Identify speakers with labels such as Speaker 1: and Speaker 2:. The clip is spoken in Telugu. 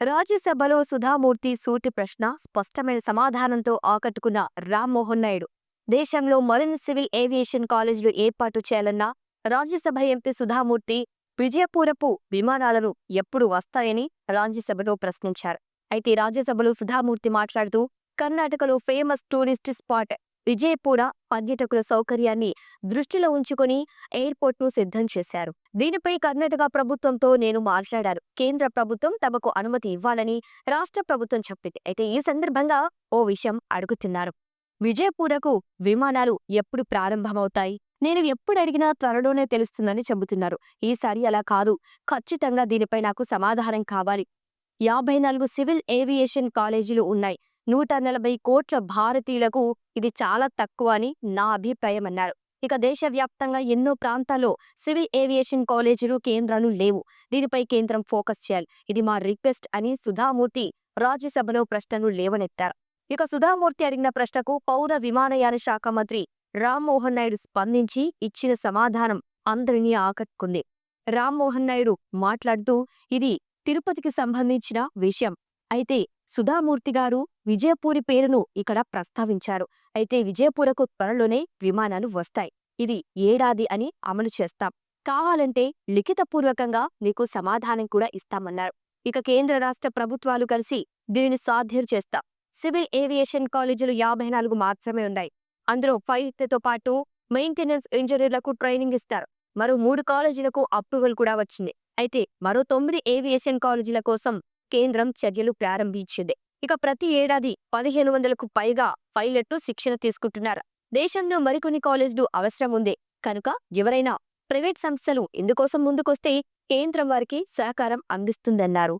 Speaker 1: రాజ్యసభలో సుధామూర్తి సూటి ప్రశ్న స్పష్టమైన సమాధానంతో ఆకట్టుకున్న రామ్మోహన్ నాయుడు. దేశంలో మరిన్ని సివిల్ ఏవియేషన్ కాలేజీలు ఏర్పాటు చేయాలన్న రాజ్యసభ ఎంపీ సుధామూర్తి విజయపూరపు విమానాలను ఎప్పుడు వస్తాయని రాజ్యసభలో ప్రశ్నించారు. అయితే రాజ్యసభలో సుధామూర్తి మాట్లాడుతూ కర్ణాటకలో ఫేమస్ టూరిస్ట్ స్పాట్ విజయపూర పర్యాటకుల సౌకర్యాన్ని దృష్టిలో ఉంచుకొని ఎయిర్పోర్ట్ను సిద్ధం చేశారు. దీనిపై కర్ణాటక ప్రభుత్వంతో నేను మాట్లాడాను. కేంద్ర ప్రభుత్వం తమకు అనుమతి ఇవ్వాలని రాష్ట్ర ప్రభుత్వం చెప్పింది. అయితే ఈ సందర్భంగా ఓ విషయం అడుగుతున్నారు. విజయపూరకు విమానాలు ఎప్పుడు ప్రారంభమవుతాయి? నేను ఎప్పుడు అడిగినా త్వరలోనే తెలుస్తుందని చెబుతున్నారు. ఈసారి అలా కాదు. ఖచ్చితంగా దీనిపై నాకు సమాధానం కావాలి. 54 సివిల్ ఏవియేషన్ కాలేజీలు ఉన్నాయి. 140 కోట్ల భారతీయులకు ఇది చాలా తక్కువ అని నా అభిప్రాయమన్నారు. ఇక దేశవ్యాప్తంగా ఎన్నో ప్రాంతాల్లో సివిల్ ఏవియేషన్ కాలేజీలు కేంద్రాలు లేవు. దీనిపై కేంద్రం ఫోకస్ చేయాలి. ఇది మా రిక్వెస్ట్ అని సుధామూర్తి రాజ్యసభలో ప్రశ్నలు లేవనెత్తారు. ఇక సుధామూర్తి అడిగిన ప్రశ్నకు పౌర విమానయాన శాఖ మంత్రి రామ్మోహన్ నాయుడు స్పందించి ఇచ్చిన సమాధానం అందరినీ ఆకట్టుకుంది. రామ్మోహన్ నాయుడు మాట్లాడుతూ ఇది తిరుపతికి సంబంధించిన విషయం. అయితే సుధామూర్తి గారు విజయపూరి పేరును ఇక్కడ ప్రస్తావించారు. అయితే విజయపూరకు త్వరలోనే విమానాలు వస్తాయి. ఇది ఏడాది అని అమలు చేస్తాం. కావాలంటే లిఖితపూర్వకంగా మీకు సమాధానం కూడా ఇస్తామన్నారు. ఇక కేంద్ర రాష్ట్ర ప్రభుత్వాలు కలిసి దీనిని సాధ్యం చేస్తాం. సివిల్ ఏవియేషన్ కాలేజీలు 54 మాత్రమే ఉన్నాయి. అందులో ఫైట్తో పాటు మెయింటెనెన్స్ ఇంజనీర్లకు ట్రైనింగ్ ఇస్తారు. మరో 3 కాలేజీలకు అప్రూవల్ కూడా వచ్చింది. అయితే మరో 9 ఏవియేషన్ కాలేజీల కోసం కేంద్రం చర్యలు ప్రారంభించింది. ఇక ప్రతి ఏడాది 1500కు పైగా పైలట్లు శిక్షణ తీసుకుంటున్నారు. దేశంలో మరికొన్ని కాలేజీలు అవసరం ఉంది కనుక ఎవరైనా ప్రైవేట్ సంస్థలు ఇందుకోసం ముందుకొస్తే కేంద్రం వారికి సహకారం అందిస్తుందన్నారు.